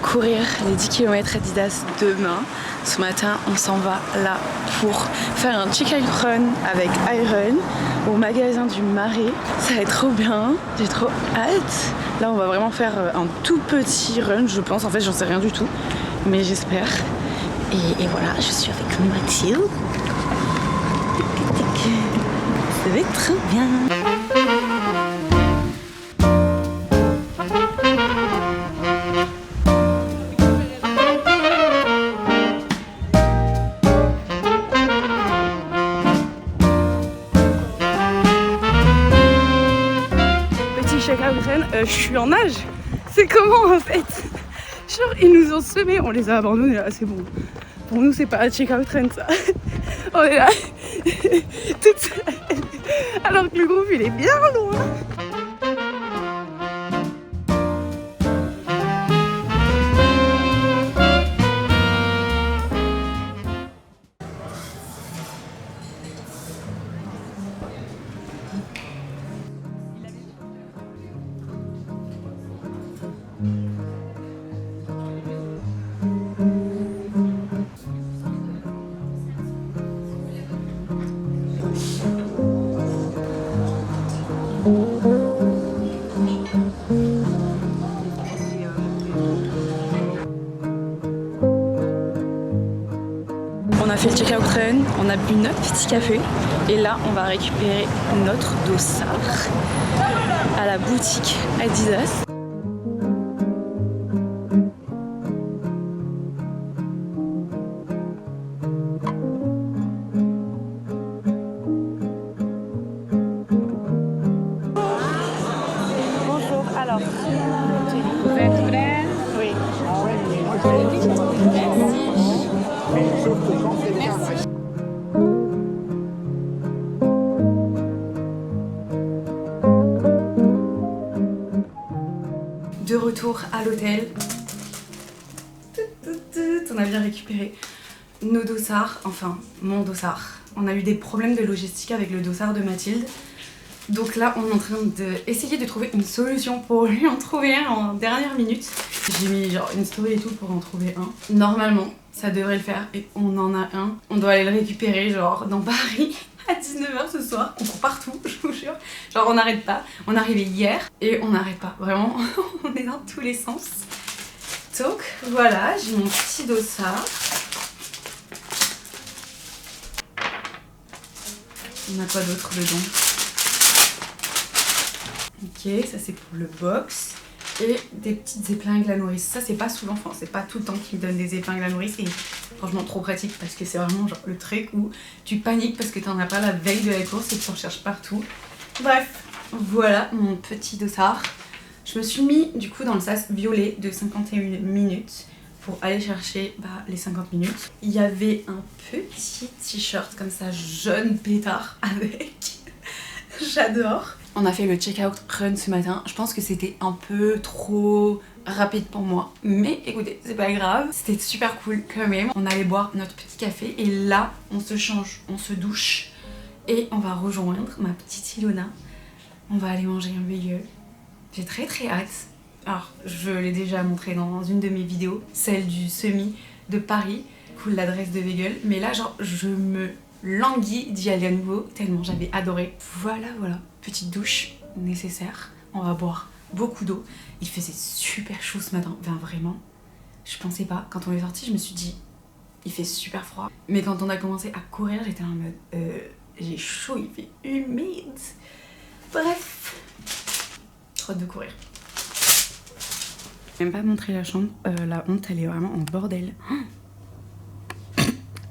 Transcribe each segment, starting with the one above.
courir les 10 km Adidas demain. Ce matin, on s'en va là pour faire un check-out run avec Iron au magasin du Marais. Ça va être trop bien, j'ai trop hâte. Là, on va vraiment faire un tout petit run, je pense. En fait, j'en sais rien du tout, mais j'espère. Et voilà, je suis avec Mathilde. Ça va être trop bien. Je suis en nage. C'est comment en fait? Genre ils nous ont semés, on les a abandonnés là, c'est bon. Pour nous c'est pas un check-out train ça. On est là toute seule. Alors que le groupe il est bien loin. On a fait le check-out run, on a bu notre petit café et là on va récupérer notre dossard à la boutique Adidas. Bonjour, alors vous êtes prêts? Oui. Merci. De retour à l'hôtel. On a bien récupéré nos dossards, enfin mon dossard. On a eu des problèmes de logistique avec le dossard de Mathilde. Donc là on est en train d'essayer de trouver une solution pour lui en trouver un en dernière minute. J'ai mis genre une story et tout pour en trouver un. Normalement ça devrait le faire et on en a un. On doit aller le récupérer genre dans Paris à 19h ce soir. On court partout, je vous jure. Genre on n'arrête pas. On est arrivé hier et on n'arrête pas. Vraiment, on est dans tous les sens. Donc voilà, j'ai mon petit dossard. On a quoi d'autre dedans? Ok, ça c'est pour le box. Et des petites épingles à nourrice. Ça c'est pas souvent, enfin c'est pas tout le temps qu'ils me donnent des épingles à nourrice. Et franchement trop pratique parce que c'est vraiment genre le truc où tu paniques parce que t'en as pas la veille de la course et que tu en cherches partout. Bref, voilà mon petit dossard. Je me suis mis du coup dans le sas violet de 51 minutes pour aller chercher les 50 minutes. Il y avait un petit t-shirt comme ça jaune pétard avec. J'adore. On a fait le check-out run ce matin. Je pense que c'était un peu trop rapide pour moi. Mais écoutez, c'est pas grave. C'était super cool quand même. On allait boire notre petit café et là, on se change, on se douche. Et on va rejoindre ma petite Ilona. On va aller manger un bagel. J'ai très hâte. Alors, je l'ai déjà montré dans une de mes vidéos. Celle du semi de Paris. Cool l'adresse de bagel. Mais là, genre, je me languis d'y aller à nouveau. Tellement j'avais adoré. Voilà. Petite douche nécessaire. On va boire beaucoup d'eau. Il faisait super chaud ce matin. Enfin, vraiment. Je pensais pas. Quand on est sorti, je me suis dit, il fait super froid. Mais quand on a commencé à courir, j'étais en mode, j'ai chaud, il fait humide. Bref. Trop de courir. Je vais même pas montrer la chambre. La honte, elle est vraiment en bordel.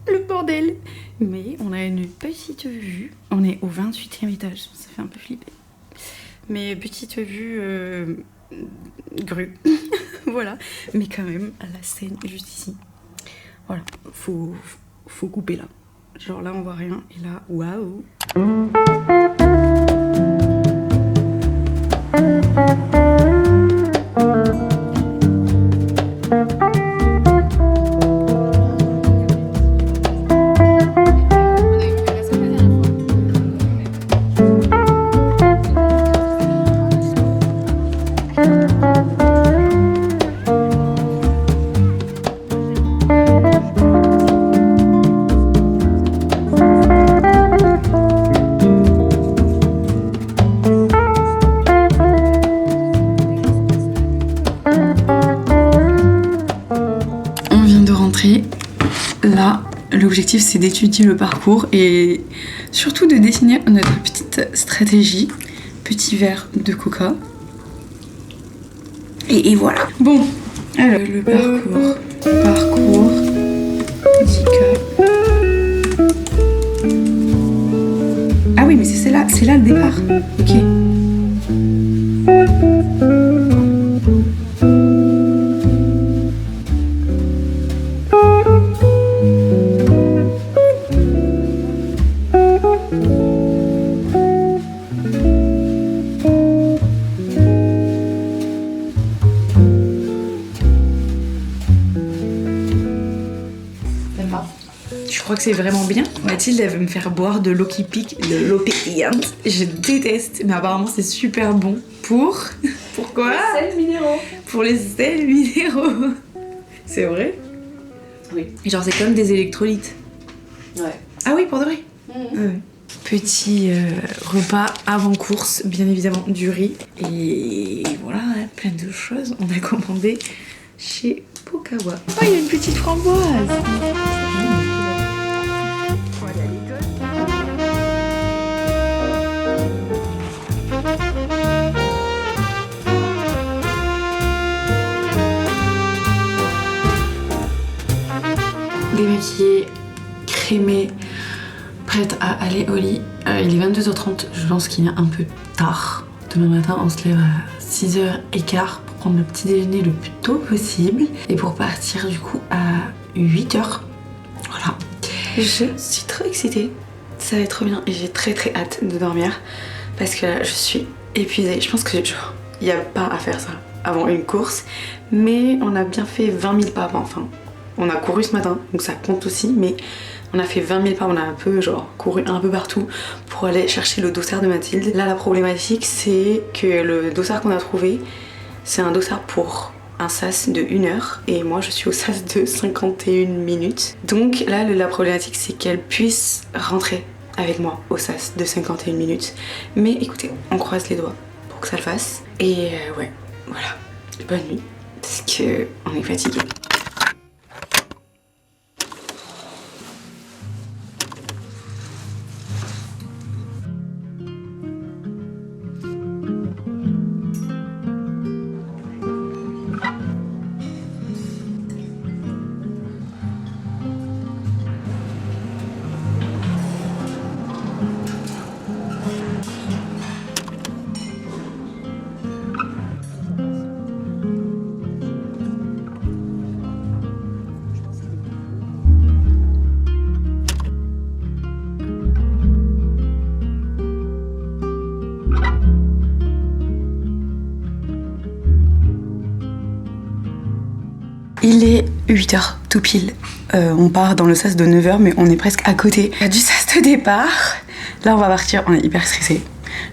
Le bordel. Mais on a une petite vue. On est au 28e étage. Ça fait un peu flipper. Mais petite vue grue. Voilà. Mais quand même, la scène juste ici. Voilà. Faut couper là. Genre là, on voit rien. Et là, waouh. l'objectif c'est d'étudier le parcours et surtout de dessiner notre petite stratégie. Petit verre de coca. Et voilà. Bon, alors le parcours 10K. Ah oui, mais c'est là le départ. Ok. Je crois que c'est vraiment bien. Mathilde, elle veut me faire boire de l'eau qui pique, de l'eau pétillante. Je déteste, mais apparemment c'est super bon. Pourquoi? Les sels minéraux. Pour les sels minéraux. C'est vrai? Oui. Genre c'est comme des électrolytes. Ouais. Ah oui, pour de vrai. Ouais. Petit repas avant course, bien évidemment du riz. Et voilà, plein de choses. On a commandé chez Pokawa. Oh, il y a une petite framboise. Démaquillée, crémée, prête à aller au lit. Il est 22h30, je pense qu'il est un peu tard. Demain matin, on se lève à 6h15 pour prendre le petit déjeuner le plus tôt possible et pour partir du coup à 8h. Voilà. Je suis trop excitée. Ça va être trop bien et j'ai très hâte de dormir parce que là, je suis épuisée. Je pense que genre, il n'y a pas à faire ça avant une course, mais on a bien fait 20 000 pas enfin. On a couru ce matin, donc ça compte aussi, mais on a fait 20 000 pas, on a un peu genre couru un peu partout pour aller chercher le dossard de Mathilde. Là la problématique c'est que le dossard qu'on a trouvé, c'est un dossard pour un sas de 1 heure et moi je suis au sas de 51 minutes. Donc là la problématique c'est qu'elle puisse rentrer avec moi au sas de 51 minutes. Mais écoutez, on croise les doigts pour que ça le fasse. Et ouais, voilà, bonne nuit, parce qu'on est fatigué. Il est 8h tout pile. On part dans le sas de 9h, mais on est presque à côté du sas de départ. Là, on va partir, on est hyper stressé.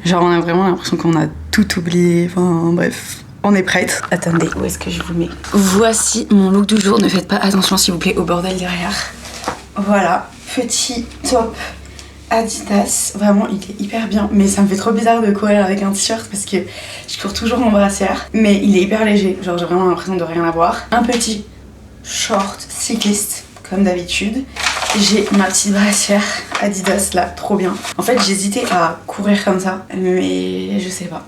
Genre, on a vraiment l'impression qu'on a tout oublié. Enfin, bref, on est prête. Attendez, où est-ce que je vous mets? Voici mon look du jour. Ne faites pas attention, s'il vous plaît, au bordel derrière. Voilà, petit top Adidas. Vraiment, il est hyper bien. Mais ça me fait trop bizarre de courir avec un t-shirt parce que je cours toujours en brassière. Mais il est hyper léger. Genre, j'ai vraiment l'impression de rien avoir. Un petit short cycliste, comme d'habitude. J'ai ma petite brassière Adidas là, trop bien. En fait, j'hésitais à courir comme ça, mais je sais pas.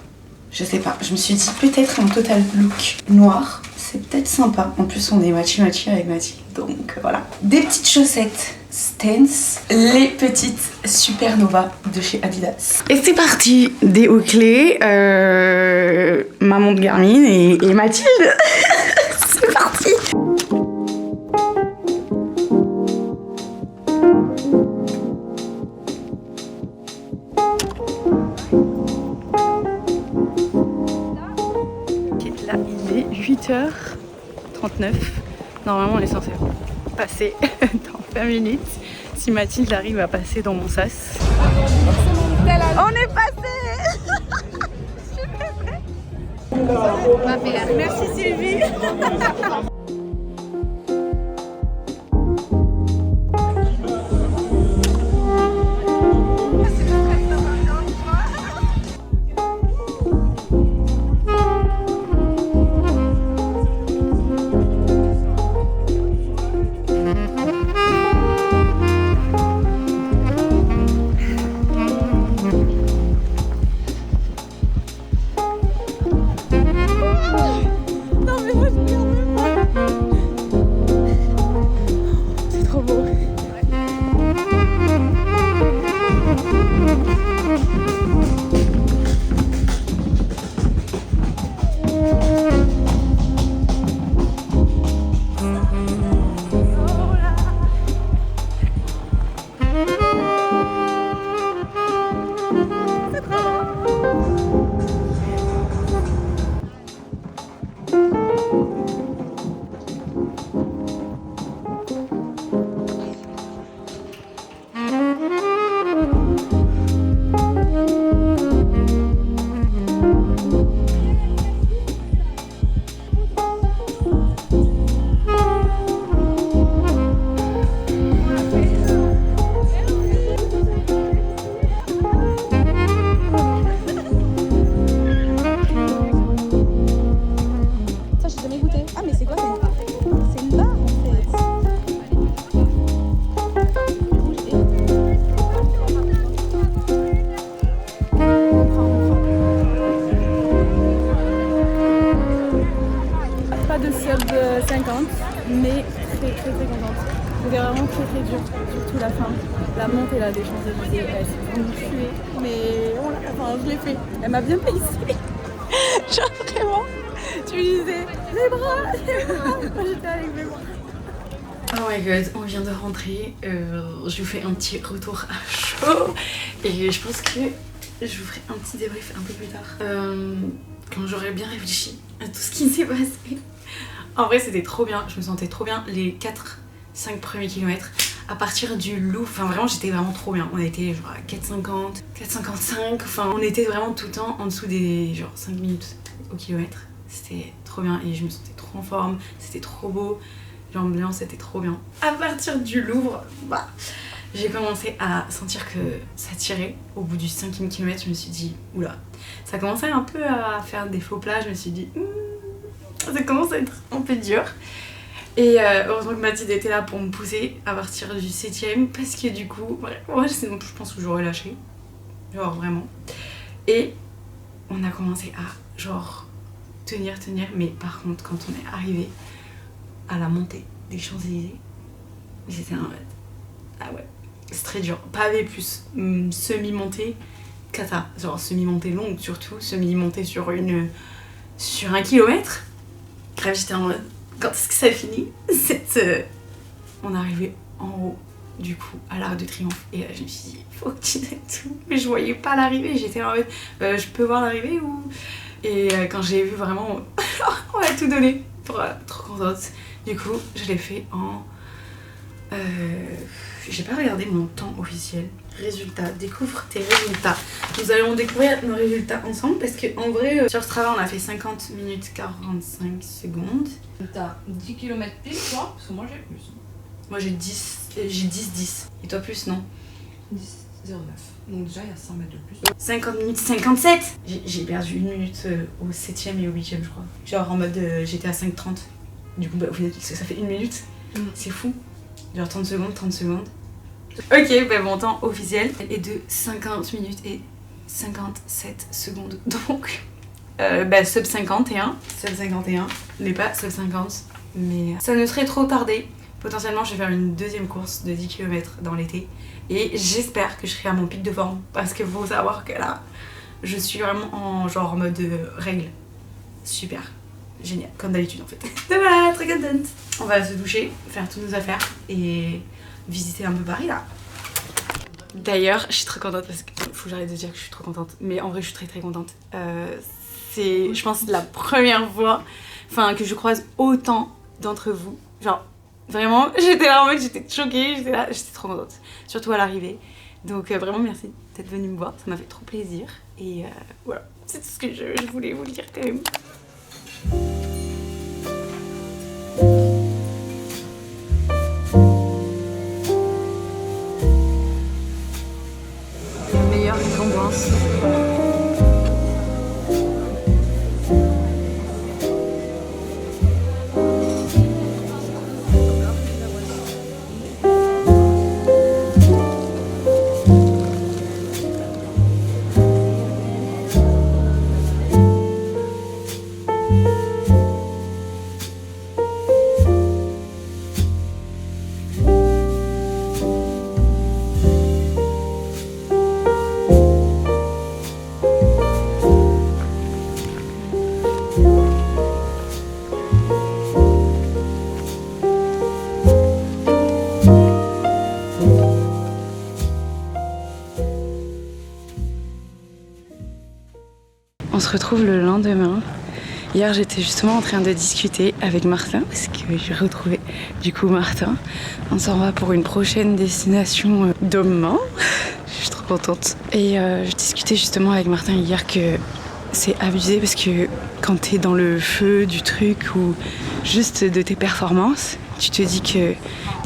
Je me suis dit peut-être un total look noir, c'est peut-être sympa. En plus, on est matchy avec Mathilde, donc voilà. Des petites chaussettes Stance, les petites Supernova de chez Adidas. Et c'est parti, des hauts clés, ma montre Garmin et Mathilde. C'est parti. Là, il est 8h39. Normalement, on est censé passer dans 20 minutes. Si Mathilde arrive à passer dans mon sas. On est passé. Merci Sylvie. là des Champs-Élysées, elle s'est vraiment tuée. Mais enfin, je l'ai fait. Elle m'a bien payé. Genre vraiment, tu me disais les bras. Moi j'étais avec mes bras. Oh my god, on vient de rentrer. Je vous fais un petit retour à chaud. Et je pense que je vous ferai un petit débrief un peu plus tard. Quand j'aurai bien réfléchi à tout ce qui s'est passé. En vrai, c'était trop bien. Je me sentais trop bien les 4-5 premiers kilomètres. À partir du Louvre, enfin vraiment, j'étais vraiment trop bien. On était genre à 4,50, 4,55. Enfin, on était vraiment tout le temps en dessous des genre 5 minutes au kilomètre. C'était trop bien et je me sentais trop en forme. C'était trop beau. L'ambiance était trop bien. À partir du Louvre, bah, j'ai commencé à sentir que ça tirait. Au bout du 5e kilomètre, je me suis dit, oula, ça commençait un peu à faire des faux plats. Je me suis dit, ça commence à être un peu dur. Et heureusement que Mathilde était là pour me pousser à partir du 7e, parce que du coup, ouais, sinon je pense que j'aurais lâché. Genre vraiment. Et on a commencé à genre tenir, mais par contre, quand on est arrivé à la montée des Champs-Élysées, j'étais en mode, ah ouais, c'est très dur. Pavé plus semi-montée, cata. Genre semi-montée longue surtout, semi-montée sur un kilomètre. Grave, j'étais en mode, quand est-ce que ça finit On est arrivé en haut, du coup, à l'Arc de Triomphe. Et là, je me suis dit, faut que tu donnes tout. Mais je voyais pas l'arrivée. J'étais en mode, je peux voir l'arrivée ou... Et quand j'ai vu vraiment, on a tout donné. Trop contente. Du coup, je l'ai fait en... j'ai pas regardé mon temps officiel. Résultats, découvre tes résultats. Nous allons découvrir nos résultats ensemble parce qu'en vrai, sur Strava, on a fait 50 minutes 45 secondes. T'as 10 km pile, toi? Parce que moi j'ai plus. Moi j'ai 10. Et toi plus, non? 10,09. Donc déjà il y a 100 mètres de plus. 50 minutes 57. J'ai perdu 1 minute au 7e et au 8e, je crois. Genre en mode, j'étais à 5,30. Du coup, bah, au final, ça fait 1 minute. C'est fou. Genre 30 secondes. Ok, bah mon temps officiel est de 50 minutes et 57 secondes. Donc, sub 51, mais pas sub 50. Mais ça ne serait trop tardé. Potentiellement, je vais faire une deuxième course de 10 km dans l'été. Et j'espère que je serai à mon pic de forme. Parce qu'il faut savoir que là, je suis vraiment en genre mode règle. Super. Génial, comme d'habitude en fait. Donc voilà, très contente. On va se doucher, faire toutes nos affaires et visiter un peu Paris là. D'ailleurs, je suis trop contente parce que faut que j'arrête de dire que je suis trop contente. Mais en vrai, je suis très contente. C'est, je pense, la première fois que je croise autant d'entre vous. Genre, vraiment, j'étais là en mode, j'étais choquée, j'étais trop contente. Surtout à l'arrivée. Donc vraiment, merci d'être venue me voir, ça m'a fait trop plaisir. Et voilà, c'est tout ce que je voulais vous dire quand même. Meilleure récompense. On se retrouve le lendemain. Hier, j'étais justement en train de discuter avec Martin parce que j'ai retrouvé du coup Martin. On s'en va pour une prochaine destination demain. Je suis trop contente. Et je discutais justement avec Martin hier que c'est abusé parce que quand t'es dans le feu du truc ou juste de tes performances, tu te dis que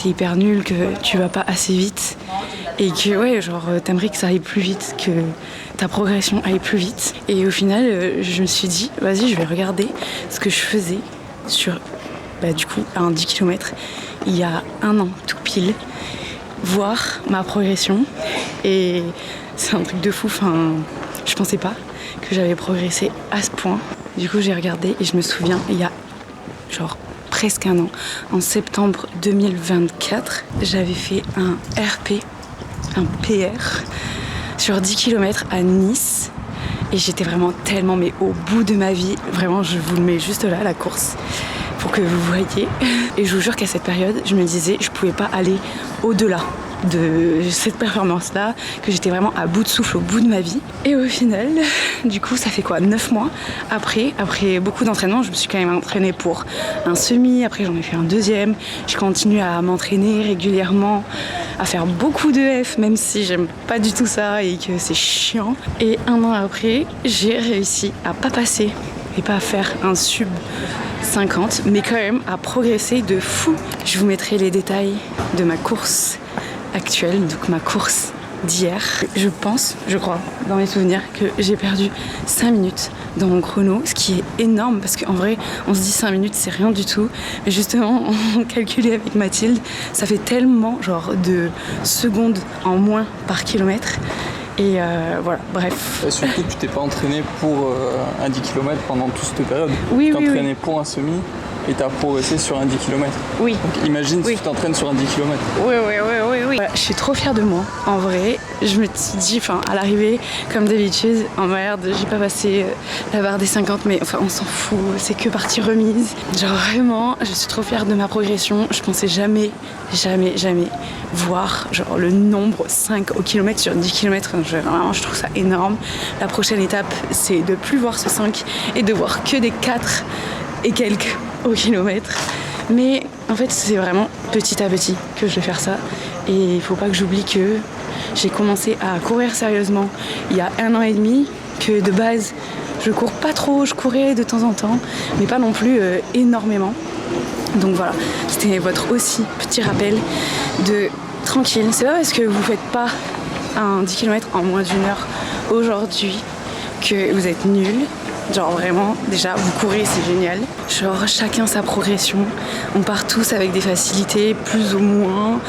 t'es hyper nul, que tu vas pas assez vite et que ouais, genre t'aimerais que ça aille plus vite, que ta progression aille plus vite. Et au final, je me suis dit, vas-y, je vais regarder ce que je faisais sur, du coup, un 10 km il y a 1 an tout pile, voir ma progression. Et c'est un truc de fou, je pensais pas que j'avais progressé à ce point. Du coup, j'ai regardé et je me souviens, il y a genre presque 1 an, en septembre 2024, j'avais fait un RP un PR sur 10 km à Nice. Et j'étais vraiment tellement mais au bout de ma vie. Vraiment, je vous le mets juste là, la course, pour que vous voyez. Et je vous jure qu'à cette période, je me disais, je pouvais pas aller au-delà de cette performance-là, que j'étais vraiment à bout de souffle, au bout de ma vie. Et au final, du coup, ça fait quoi, 9 mois après beaucoup d'entraînement, je me suis quand même entraînée pour un semi, après j'en ai fait un deuxième, je continue à m'entraîner régulièrement, à faire beaucoup de F, même si j'aime pas du tout ça et que c'est chiant. Et un an après, j'ai réussi à pas passer et pas à faire un sub 50, mais quand même à progresser de fou. Je vous mettrai les détails de ma course actuelle, donc ma course d'hier. Je crois, dans mes souvenirs, que j'ai perdu 5 minutes dans mon chrono, ce qui est énorme parce qu'en vrai, on se dit 5 minutes, c'est rien du tout. Mais justement, on calculait avec Mathilde, ça fait tellement genre de secondes en moins par kilomètre. Et voilà, bref. Et surtout, tu t'es pas entraîné pour un 10 km pendant toute cette période. Oui, tu t'es entraîné oui. pour un semi et tu as progressé sur un 10 km. Oui. Donc imagine si tu t'entraînes sur un 10 km. Oui. Voilà, je suis trop fière de moi, en vrai. Je me suis dit, à l'arrivée, comme d'habitude, en merde, j'ai pas passé la barre des 50, mais enfin, on s'en fout, c'est que partie remise. Genre vraiment, je suis trop fière de ma progression. Je pensais jamais voir genre le nombre 5 au kilomètre sur 10 km. Vraiment, je trouve ça énorme. La prochaine étape, c'est de plus voir ce 5 et de voir que des 4 et quelques au kilomètre. Mais en fait, c'est vraiment petit à petit que je vais faire ça. Et il faut pas que j'oublie que j'ai commencé à courir sérieusement il y a 1 an et demi, que de base, je cours pas trop, je courais de temps en temps, mais pas non plus énormément. Donc voilà, c'était votre aussi petit rappel de tranquille. C'est pas parce que vous faites pas un 10 km en moins d'1 heure aujourd'hui que vous êtes nul. Genre vraiment, déjà, vous courez, c'est génial. Genre chacun sa progression. On part tous avec des facilités, plus ou moins,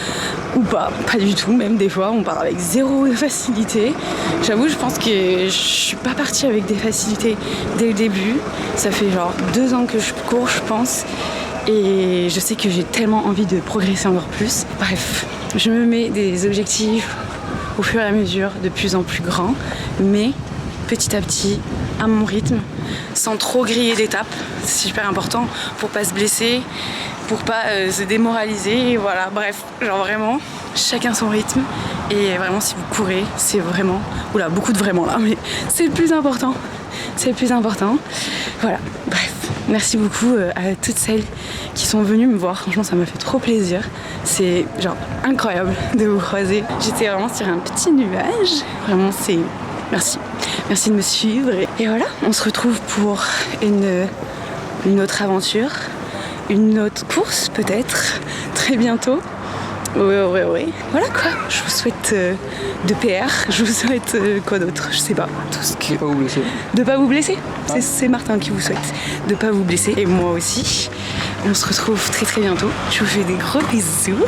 ou pas du tout. Même des fois, on part avec 0 de facilité. J'avoue, je pense que je suis pas partie avec des facilités dès le début. Ça fait genre 2 ans que je cours, je pense. Et je sais que j'ai tellement envie de progresser encore plus. Bref, je me mets des objectifs au fur et à mesure de plus en plus grands, mais petit à petit, à mon rythme, sans trop griller d'étapes. C'est super important pour pas se blesser, pour pas se démoraliser. Et voilà, bref, genre vraiment, chacun son rythme. Et vraiment, si vous courez, c'est vraiment... Oula, beaucoup de vraiment là, mais c'est le plus important. C'est le plus important. Voilà, bref. Merci beaucoup à toutes celles qui sont venues me voir. Franchement, ça m'a fait trop plaisir. C'est genre incroyable de vous croiser. J'étais vraiment sur un petit nuage. Vraiment, c'est... Merci. Merci de me suivre. Et voilà, on se retrouve pour une autre aventure, une autre course peut-être, très bientôt. Oui. Voilà quoi, je vous souhaite de PR, je vous souhaite quoi d'autre, je sais pas. Tout ce que... De pas vous blesser. De pas vous blesser. C'est Martin qui vous souhaite de pas vous blesser. Et moi aussi. On se retrouve très très bientôt. Je vous fais des gros bisous.